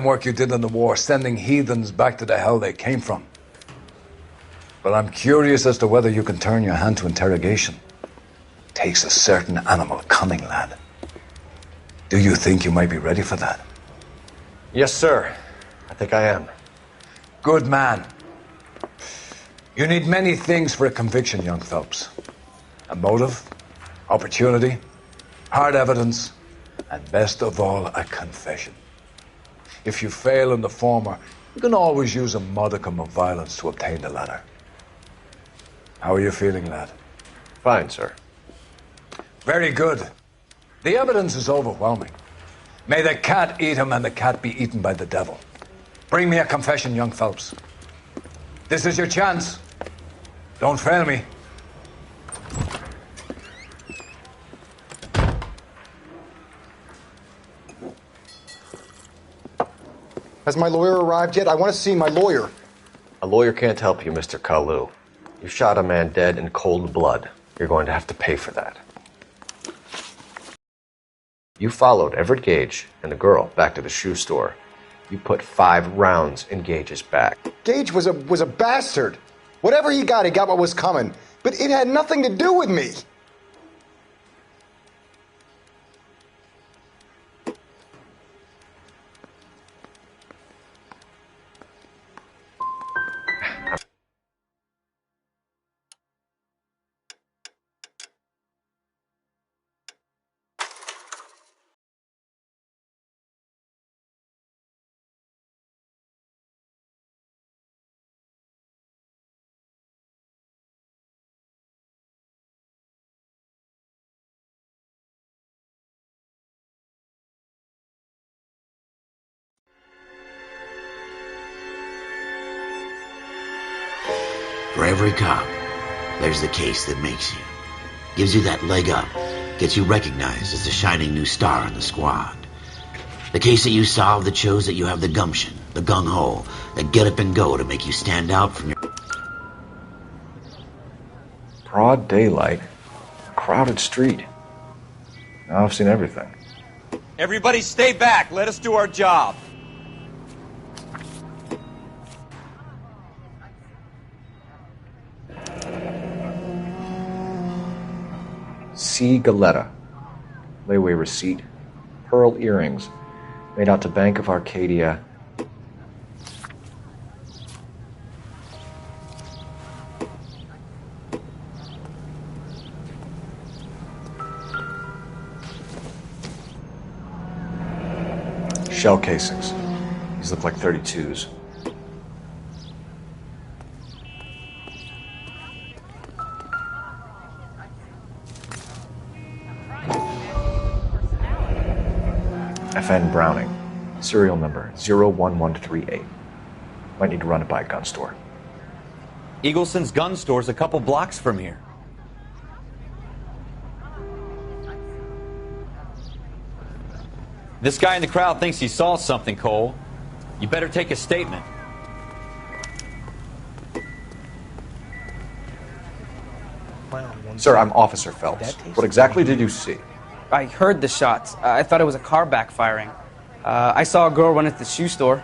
work you did in the war, sending heathens back to the hell they came from. But I'm curious as to whether you can turn your hand to interrogation. Takes a certain animal cunning, lad. Do you think you might be ready for that? Yes, sir. I think I am. Good man. You need many things for a conviction, young Phelps. A motive, opportunity, hard evidence, and best of all, a confession. If you fail in the former, you can always use a modicum of violence to obtain the latter. How are you feeling, lad? Fine, sir. Very good. The evidence is overwhelming. May the cat eat him and the cat be eaten by the devil. Bring me a confession, young Phelps. This is your chance. Don't fail me. Has my lawyer arrived yet? I want to see my lawyer. A lawyer can't help you, Mr. Kalu. You shot a man dead in cold blood. You're going to have to pay for that. You followed Everett Gage and the girl back to the shoe store. You put 5 rounds in Gage's back. Gage was a bastard. Whatever he got what was coming. But it had nothing to do with me. For every cop, there's the case that makes you. Gives you that leg up. Gets you recognized as the shining new star in the squad. The case that you solve that shows that you have the gumption, the gung-ho, the get up and go to make you stand out from your... Broad daylight. A crowded street. Now I've seen everything. Everybody stay back. Let us do our job. C. Galetta. Layaway receipt. Pearl earrings. Made out to Bank of Arcadia. Shell casings. These look like 32s. FN Browning. Serial number 01138. Might need to run it by a gun store. Eagleson's gun store's a couple blocks from here. This guy in the crowd thinks he saw something, Cole. You better take a statement. Sir, I'm Officer Phelps. What exactly did you see? I heard the shots. I thought it was a car backfiring. I saw a girl run into the shoe store.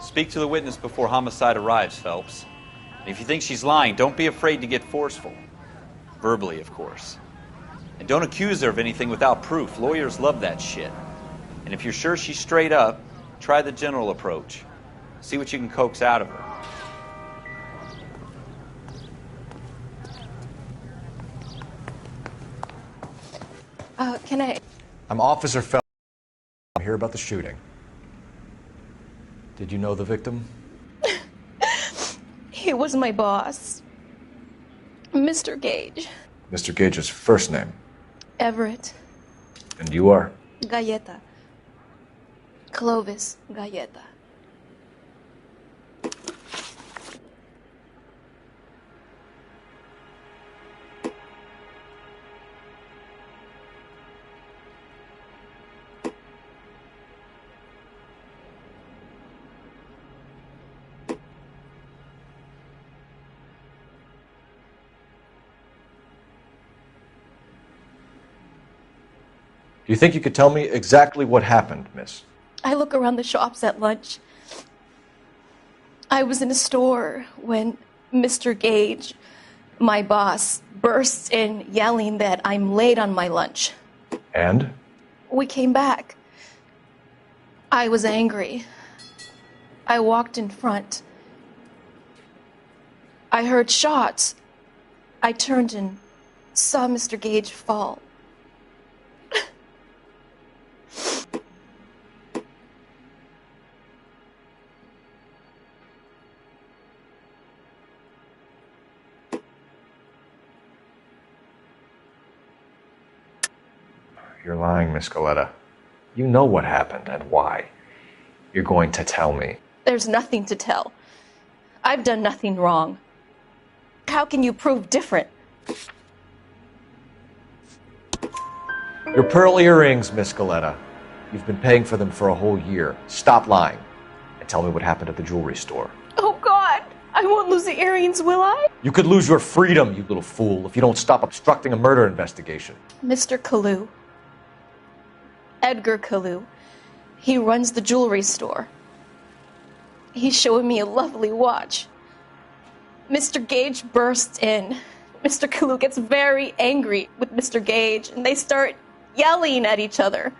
Speak to the witness before homicide arrives, Phelps. And if you think she's lying, don't be afraid to get forceful. Verbally, of course. And don't accuse her of anything without proof. Lawyers love that shit. And if you're sure she's straight up, try the general approach. See what you can coax out of her. Can I... I'm Officer Phelps. I'm here about the shooting. Did you know the victim? He was my boss. Mr. Gage. Mr. Gage's first name. Everett. And you are? Galleta. Clovis Galleta. Do you think you could tell me exactly what happened, miss? I look around the shops at lunch. I was in a store when Mr. Gage, my boss, bursts in yelling that I'm late on my lunch. And? We came back. I was angry. I walked in front. I heard shots. I turned and saw Mr. Gage fall. You're lying, Miss Galetta. You know what happened and why. You're going to tell me. There's nothing to tell. I've done nothing wrong. How can you prove different? Your pearl earrings, Miss Galetta. You've been paying for them for a whole year. Stop lying and tell me what happened at the jewelry store. Oh, God! I won't lose the earrings, will I? You could lose your freedom, you little fool, if you don't stop obstructing a murder investigation. Mr. Kalu. Edgar Kalu. He runs the jewelry store. He's showing me a lovely watch. Mr. Gage bursts in. Mr. Kalu gets very angry with Mr. Gage, and they start yelling at each other.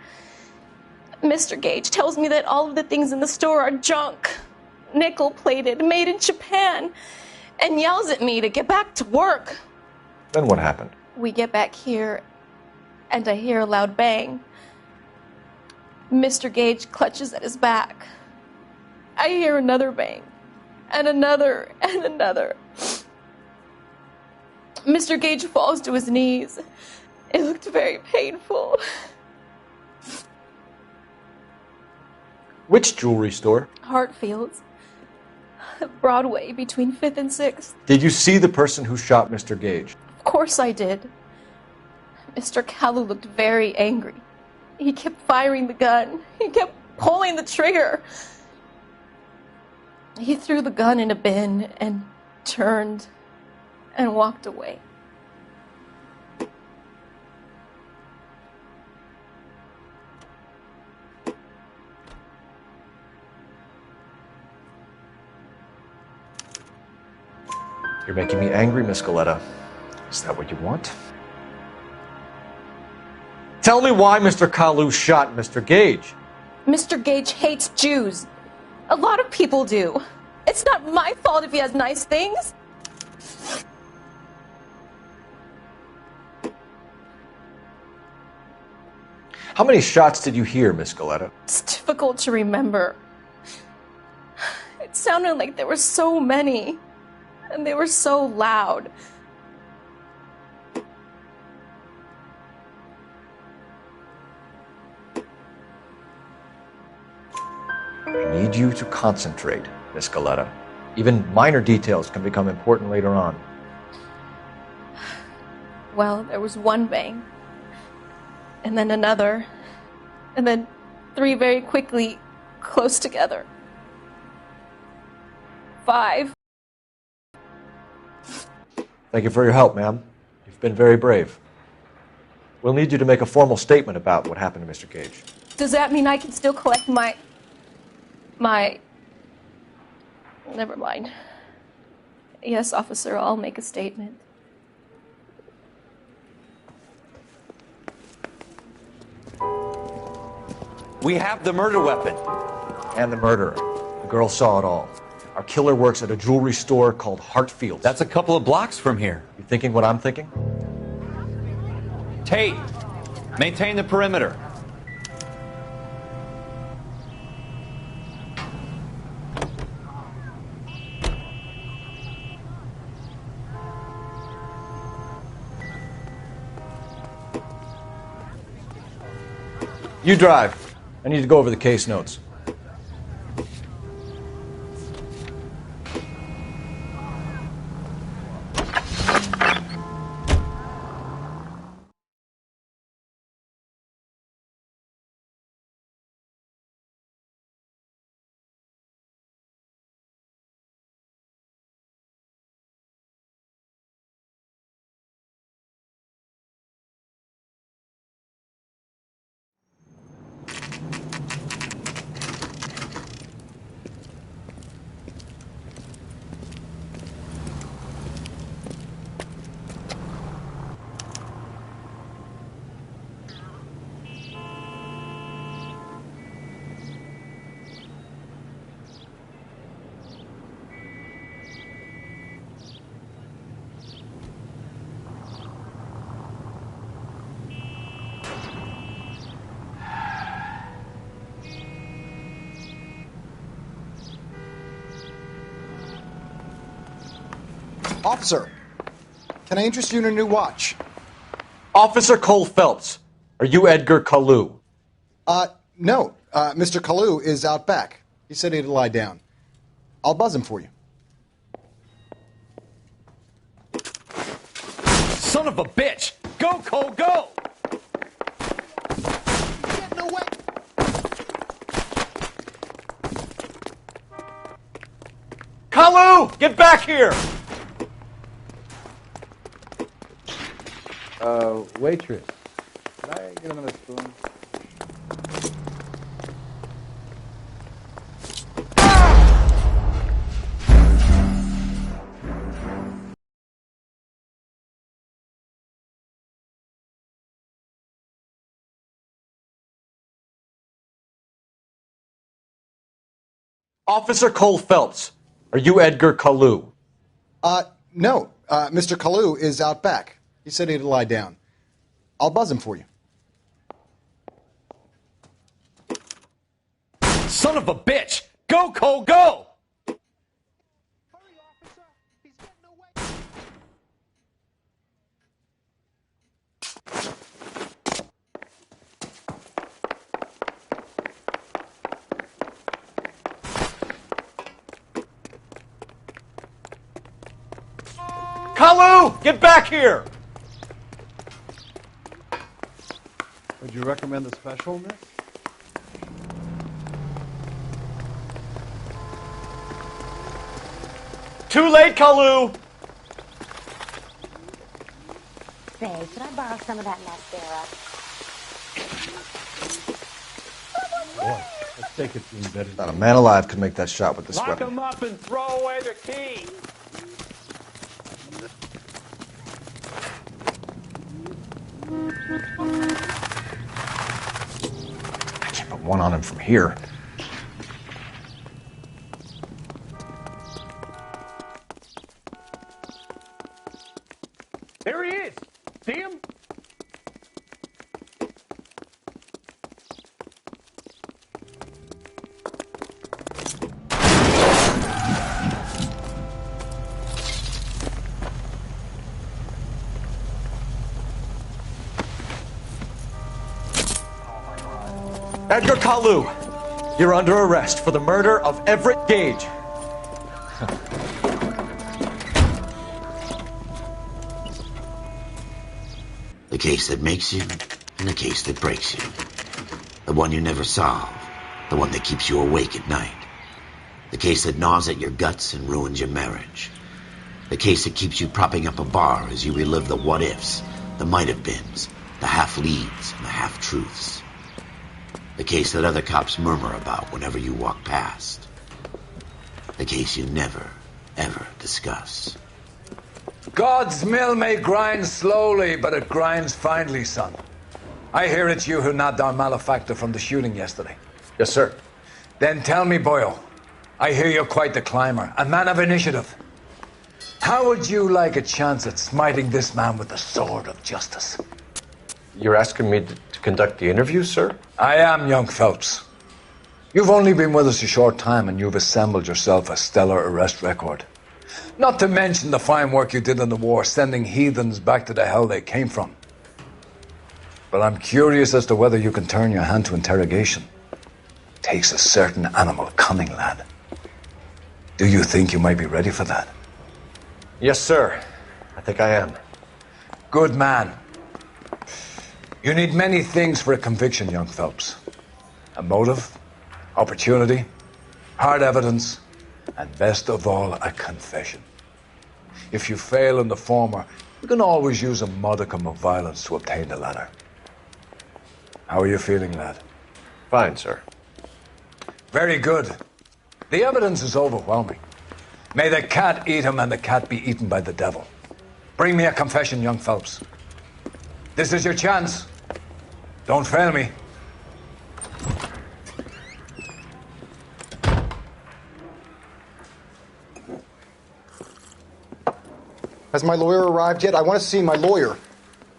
Mr. Gage tells me that all of the things in the store are junk, nickel-plated, made in Japan, and yells at me to get back to work. Then what happened? We get back here, and I hear a loud bang. Mr. Gage clutches at his back. I hear another bang, and another, and another. Mr. Gage falls to his knees. It looked very painful. Which jewelry store? Hartfield's. Broadway, between 5th and 6th. Did you see the person who shot Mr. Gage? Of course I did. Mr. Kalu looked very angry. He kept firing the gun. He kept pulling the trigger. He threw the gun in a bin and turned and walked away. You're making me angry, Miss Galetta. Is that what you want? Tell me why Mr. Kalu shot Mr. Gage. Mr. Gage hates Jews. A lot of people do. It's not my fault if he has nice things. How many shots did you hear, Miss Galetta? It's difficult to remember. It sounded like there were so many, and they were so loud. I need you to concentrate, Miss Galetta. Even minor details can become important later on. Well, there was one bang, and then another, and then 3 very quickly, close together. 5. Thank you for your help, ma'am. You've been very brave. We'll need you to make a formal statement about what happened to Mr. Gage. Does that mean I can still collect my... Never mind. Yes, officer, I'll make a statement. We have the murder weapon. And the murderer. The girl saw it all. Our killer works at a jewelry store called Hartfield's. That's a couple of blocks from here. You thinking what I'm thinking? Tate, maintain the perimeter. You drive. I need to go over the case notes. Officer, can I interest you in a new watch? Officer Cole Phelps, are you Edgar Kalu? No. Mr. Kalu is out back. He said he'd lie down. I'll buzz him for you. Son of a bitch! Go, Cole, go! Get away! Kalu! Get back here! Waitress. Can I get another spoon? Officer Cole Phelps, are you Edgar Kalu? No. Mr. Kalu is out back. He said he'd lie down. I'll buzz him for you. Son of a bitch! Go, Cole, go! Hurry, officer! He's getting away! Kalu! Get back here! Would you recommend the special, miss? Too late, Kalu! Say, should I borrow some of that mascara? Boy, let's take it to embedded. Not a man alive could make that shot with this Lock weapon. them up and throw away the key. I can't put one on him from here. There he is. See him? Edgar Kalu, you're under arrest for the murder of Everett Gage. The case that makes you, and the case that breaks you. The one you never solve. The one that keeps you awake at night. The case that gnaws at your guts and ruins your marriage. The case that keeps you propping up a bar as you relive the what-ifs, the might-have-beens, the half-leads, and the half-truths. The case that other cops murmur about whenever you walk past. The case you never, ever discuss. God's mill may grind slowly, but it grinds finely, son. I hear it's you who nabbed our malefactor from the shooting yesterday. Yes, sir. Then tell me, boyo, I hear you're quite the climber, a man of initiative. How would you like a chance at smiting this man with the sword of justice? You're asking me to conduct the interview, sir? I am, young Phelps. You've only been with us a short time and you've assembled yourself a stellar arrest record. Not to mention the fine work you did in the war, sending heathens back to the hell they came from. But I'm curious as to whether you can turn your hand to interrogation. Takes a certain animal cunning, lad. Do you think you might be ready for that? Yes, sir. I think I am. Good man. You need many things for a conviction, young Phelps. A motive, opportunity, hard evidence, and best of all, a confession. If you fail in the former, you can always use a modicum of violence to obtain the latter. How are you feeling, lad? Fine, sir. Very good. The evidence is overwhelming. May the cat eat him and the cat be eaten by the devil. Bring me a confession, young Phelps. This is your chance. Don't fail me. Has my lawyer arrived yet? I want to see my lawyer.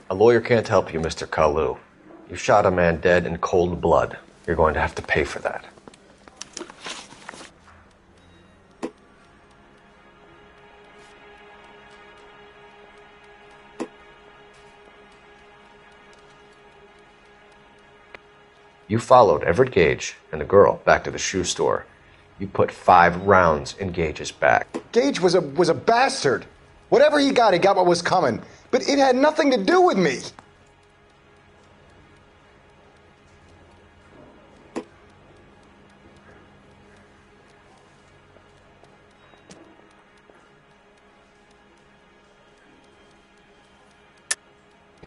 A lawyer can't help you, Mr. Kalu. You shot a man dead in cold blood. You're going to have to pay for that. You followed Everett Gage and the girl back to the shoe store. You put 5 rounds in Gage's back. Gage was a bastard. Whatever he got what was coming. But it had nothing to do with me.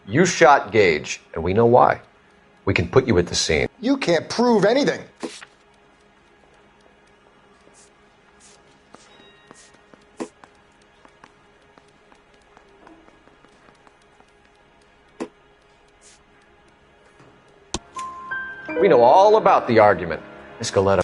You shot Gage, and we know why. We can put you at the scene. You can't prove anything. We know all about the argument. Miss Galetta.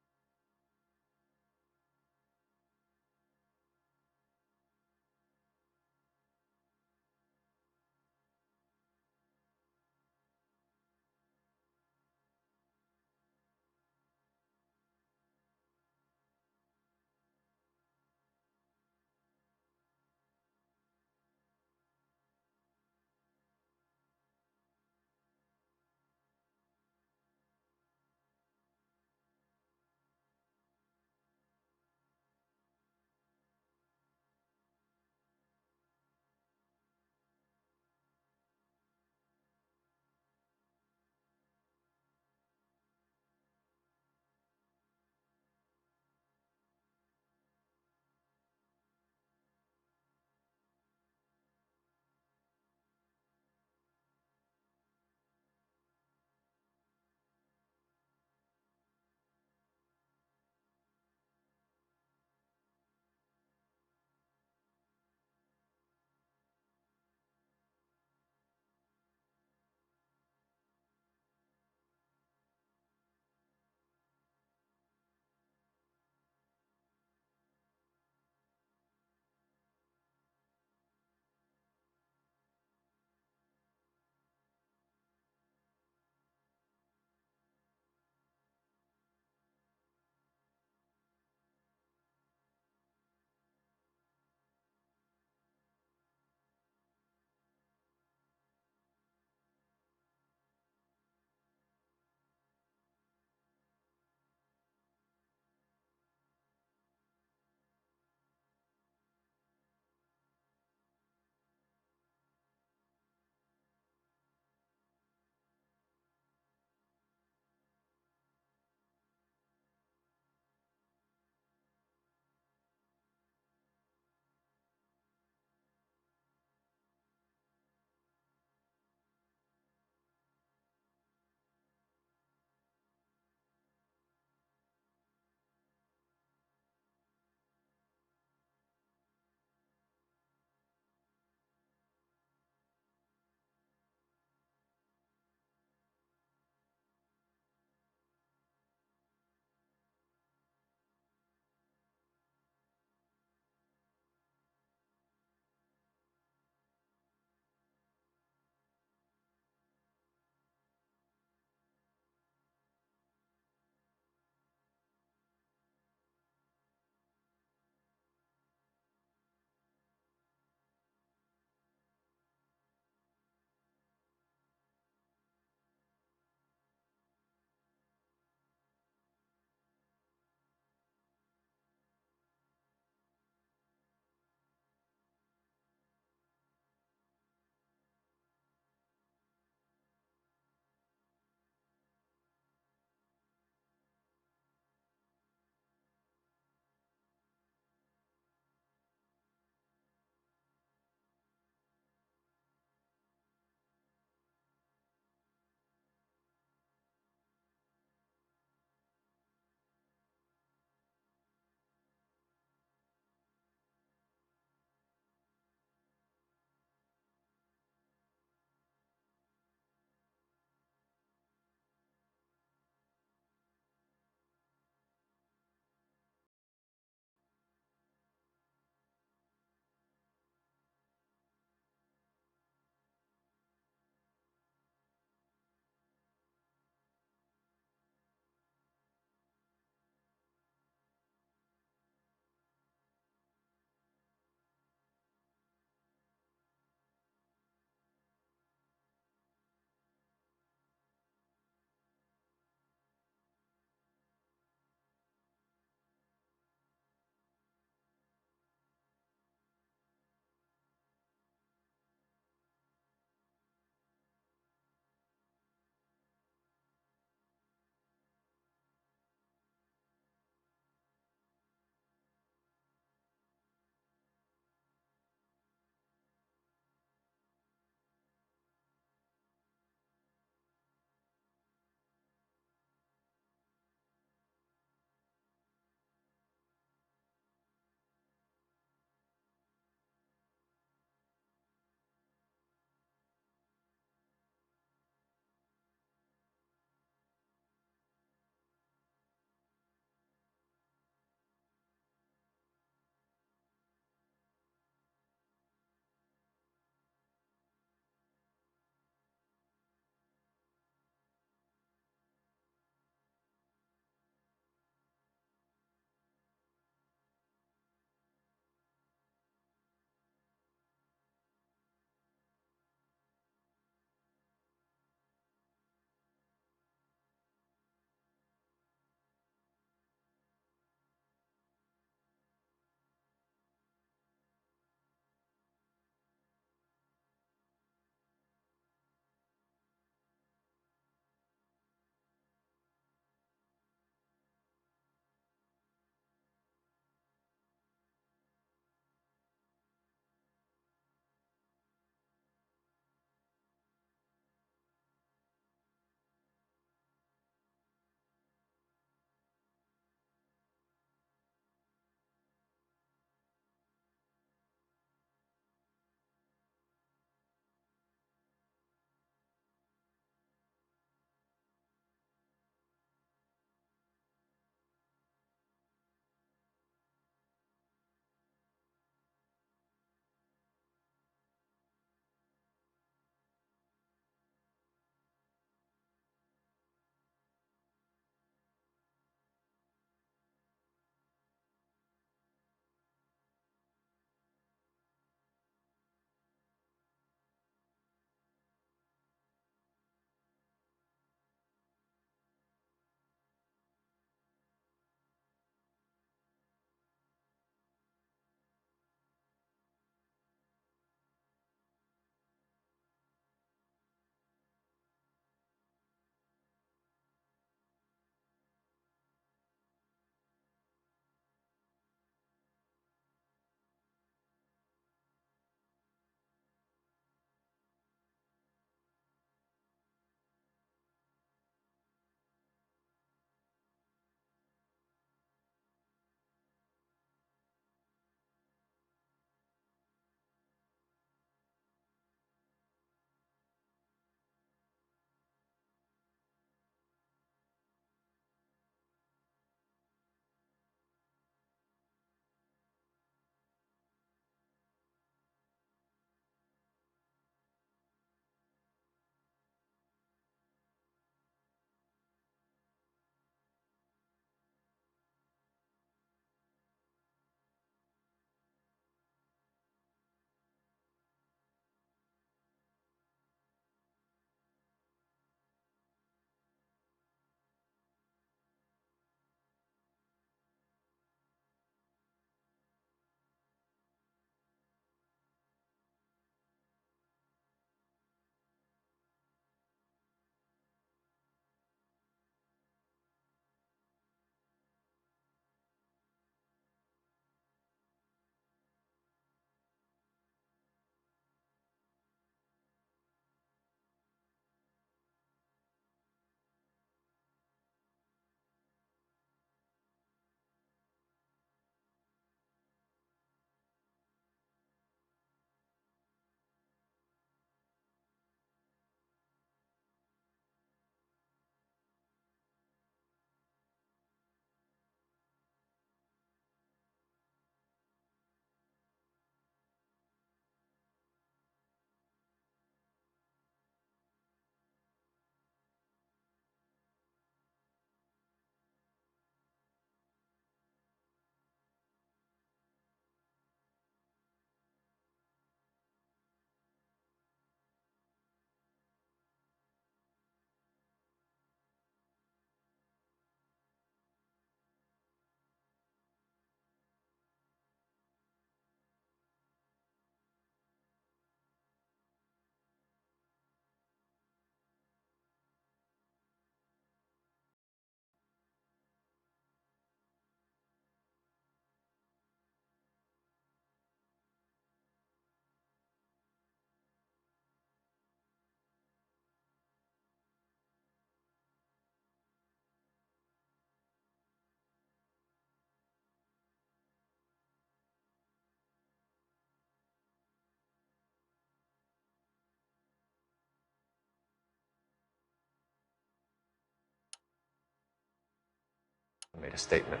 a statement.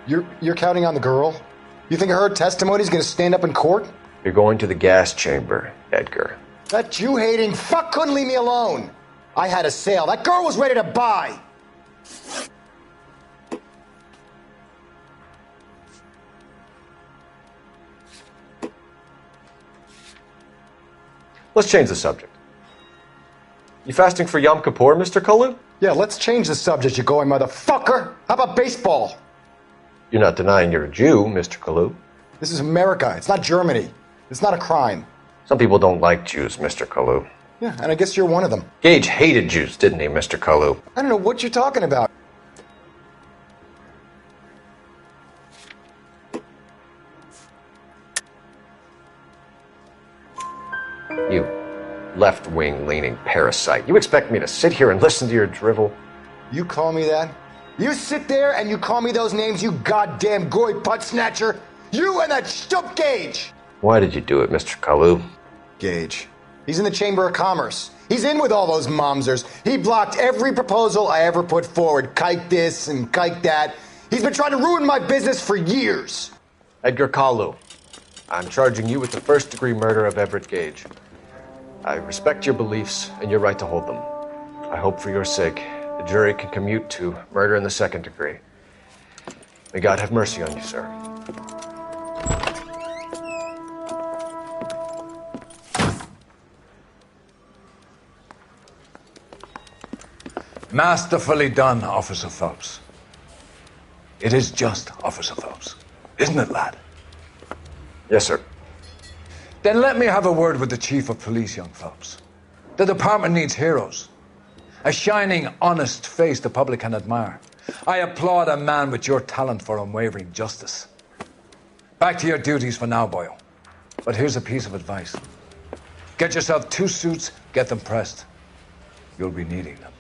You're counting on the girl? You think her testimony is going to stand up in court? You're going to the gas chamber, Edgar. That Jew-hating fuck couldn't leave me alone. I had a sale. That girl was ready to buy. Let's change the subject. You fasting for Yom Kippur, Mr. Kalu? Yeah, let's change the subject, you going motherfucker. How about baseball? You're not denying you're a Jew, Mr. Kalu. This is America. It's not Germany. It's not a crime. Some people don't like Jews, Mr. Kalu. Yeah, and I guess you're one of them. Gage hated Jews, didn't he, Mr. Kalu? I don't know what you're talking about. You left-wing leaning parasite. You expect me to sit here and listen to your drivel? You call me that? You sit there and you call me those names, you goddamn goy putt snatcher? You and that stup Gage! Why did you do it, Mr. Kalu? Gage. He's in the Chamber of Commerce. He's in with all those momsers. He blocked every proposal I ever put forward. Kike this and kike that. He's been trying to ruin my business for years. Edgar Kalu, I'm charging you with the first-degree murder of Everett Gage. I respect your beliefs and your right to hold them. I hope for your sake the jury can commute to murder in the second degree. May God have mercy on you, sir. Masterfully done, Officer Phelps. It is just Officer Phelps, isn't it, lad? Yes, sir. Then let me have a word with the Chief of Police, young Phelps. The department needs heroes. A shining, honest face the public can admire. I applaud a man with your talent for unwavering justice. Back to your duties for now, boyo. But here's a piece of advice. Get yourself 2 suits, get them pressed. You'll be needing them.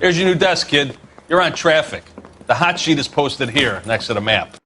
Here's your new desk, kid. You're on traffic. The hot sheet is posted here, next to the map.